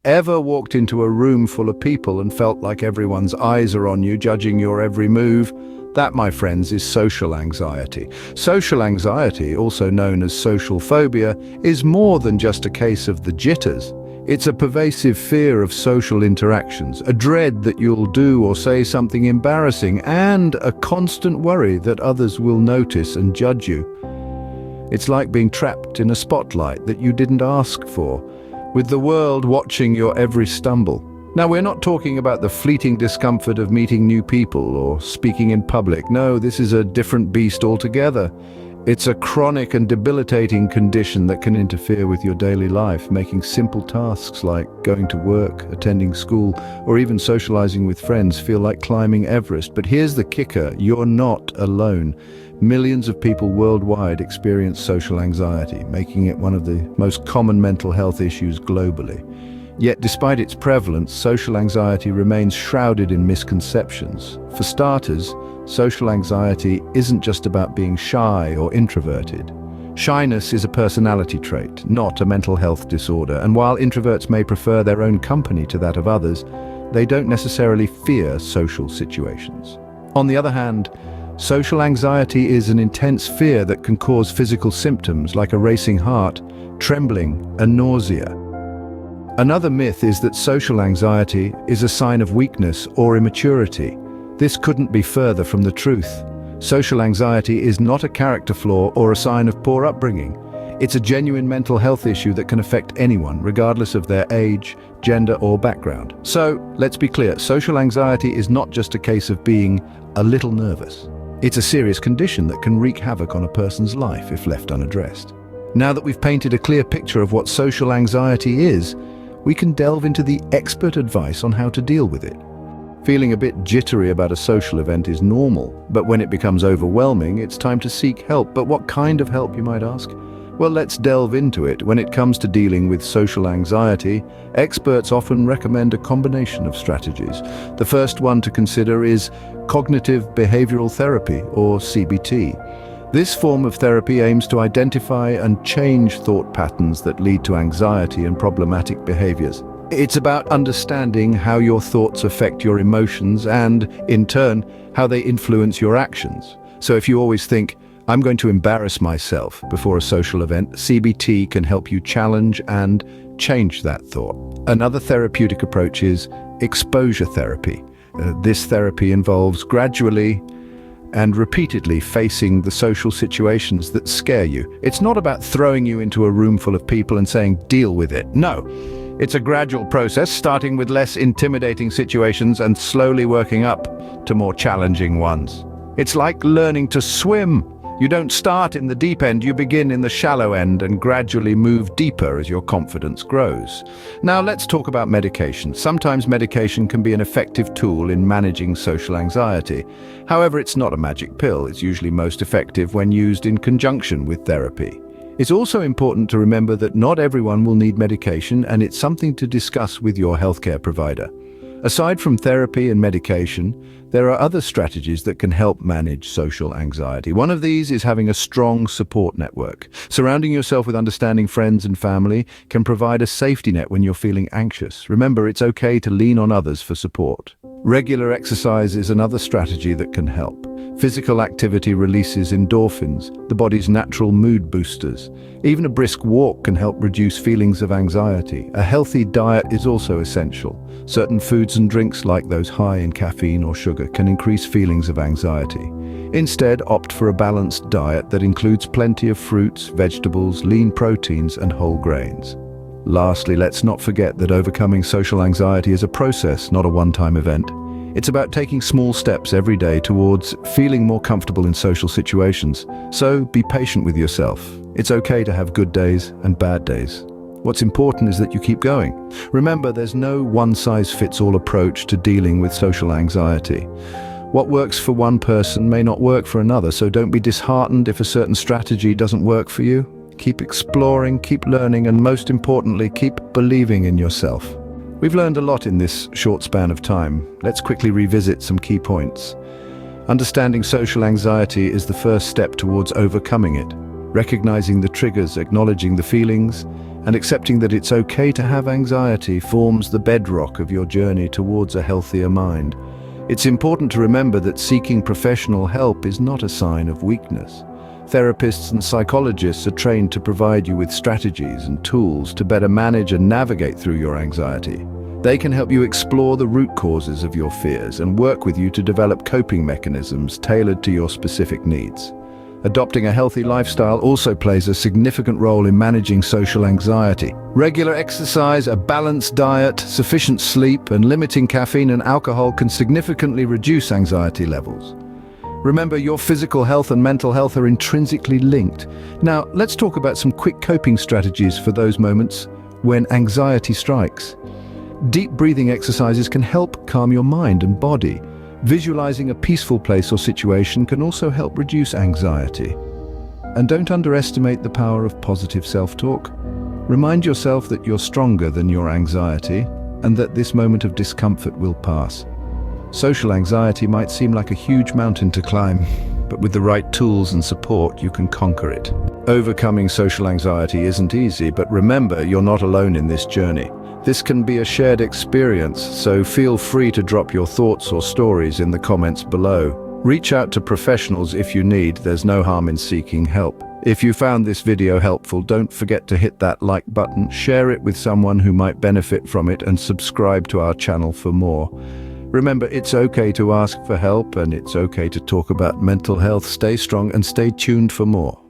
Ever walked into a room full of people and felt like everyone's eyes are on you, judging your every move? That, my friends, is social anxiety. Social anxiety, also known as social phobia, is more than just a case of the jitters. It's a pervasive fear of social interactions, a dread that you'll do or say something embarrassing, and a constant worry that others will notice and judge you. It's like being trapped in a spotlight that you didn't ask for, with the world watching your every stumble. Now, we're not talking about the fleeting discomfort of meeting new people or speaking in public. No, this is a different beast altogether. It's a chronic and debilitating condition that can interfere with your daily life, making simple tasks like going to work, attending school, or even socializing with friends feel like climbing Everest. But here's the kicker: you're not alone. Millions of people worldwide experience social anxiety, making it one of the most common mental health issues globally. Yet, despite its prevalence, social anxiety remains shrouded in misconceptions. For starters, social anxiety isn't just about being shy or introverted. Shyness is a personality trait, not a mental health disorder, and while introverts may prefer their own company to that of others, they don't necessarily fear social situations. On the other hand, social anxiety is an intense fear that can cause physical symptoms like a racing heart, trembling, and nausea. Another myth is that social anxiety is a sign of weakness or immaturity. This couldn't be further from the truth. Social anxiety is not a character flaw or a sign of poor upbringing. It's a genuine mental health issue that can affect anyone, regardless of their age, gender, or background. So, let's be clear, social anxiety is not just a case of being a little nervous. It's a serious condition that can wreak havoc on a person's life if left unaddressed. Now that we've painted a clear picture of what social anxiety is, we can delve into the expert advice on how to deal with it. Feeling a bit jittery about a social event is normal, but when it becomes overwhelming, it's time to seek help. But what kind of help, you might ask? Well, let's delve into it. When it comes to dealing with social anxiety, experts often recommend a combination of strategies. The first one to consider is cognitive behavioral therapy, or CBT. This form of therapy aims to identify and change thought patterns that lead to anxiety and problematic behaviors. It's about understanding how your thoughts affect your emotions and, in turn, how they influence your actions. So if you always think, "I'm going to embarrass myself" before a social event, CBT can help you challenge and change that thought. Another therapeutic approach is exposure therapy. This therapy involves gradually and repeatedly facing the social situations that scare you. It's not about throwing you into a room full of people and saying, "Deal with it." No, it's a gradual process, starting with less intimidating situations and slowly working up to more challenging ones. It's like learning to swim. You don't start in the deep end, you begin in the shallow end and gradually move deeper as your confidence grows. Now let's talk about medication. Sometimes medication can be an effective tool in managing social anxiety. However, it's not a magic pill. It's usually most effective when used in conjunction with therapy. It's also important to remember that not everyone will need medication, and it's something to discuss with your healthcare provider. Aside from therapy and medication, there are other strategies that can help manage social anxiety. One of these is having a strong support network. Surrounding yourself with understanding friends and family can provide a safety net when you're feeling anxious. Remember, it's okay to lean on others for support. Regular exercise is another strategy that can help. Physical activity releases endorphins, the body's natural mood boosters. Even a brisk walk can help reduce feelings of anxiety. A healthy diet is also essential. Certain foods and drinks, like those high in caffeine or sugar, can increase feelings of anxiety. Instead, opt for a balanced diet that includes plenty of fruits, vegetables, lean proteins, and whole grains. Lastly, let's not forget that overcoming social anxiety is a process, not a one-time event. It's about taking small steps every day towards feeling more comfortable in social situations. So be patient with yourself. It's okay to have good days and bad days. What's important is that you keep going. Remember, there's no one-size-fits-all approach to dealing with social anxiety. What works for one person may not work for another, so don't be disheartened if a certain strategy doesn't work for you. Keep exploring, keep learning, and most importantly, keep believing in yourself. We've learned a lot in this short span of time. Let's quickly revisit some key points. Understanding social anxiety is the first step towards overcoming it. Recognizing the triggers, acknowledging the feelings, and accepting that it's okay to have anxiety forms the bedrock of your journey towards a healthier mind. It's important to remember that seeking professional help is not a sign of weakness. Therapists and psychologists are trained to provide you with strategies and tools to better manage and navigate through your anxiety. They can help you explore the root causes of your fears and work with you to develop coping mechanisms tailored to your specific needs. Adopting a healthy lifestyle also plays a significant role in managing social anxiety. Regular exercise, a balanced diet, sufficient sleep, and limiting caffeine and alcohol can significantly reduce anxiety levels. Remember, your physical health and mental health are intrinsically linked. Now, let's talk about some quick coping strategies for those moments when anxiety strikes. Deep breathing exercises can help calm your mind and body. Visualizing a peaceful place or situation can also help reduce anxiety. And don't underestimate the power of positive self-talk. Remind yourself that you're stronger than your anxiety and that this moment of discomfort will pass. Social anxiety might seem like a huge mountain to climb, but with the right tools and support, you can conquer it. Overcoming social anxiety isn't easy, but remember, you're not alone in this journey. This can be a shared experience, so feel free to drop your thoughts or stories in the comments below. Reach out to professionals if you need. There's no harm in seeking help. If you found this video helpful, don't forget to hit that like button, share it with someone who might benefit from it, and subscribe to our channel for more. Remember, it's okay to ask for help, and it's okay to talk about mental health. Stay strong and stay tuned for more.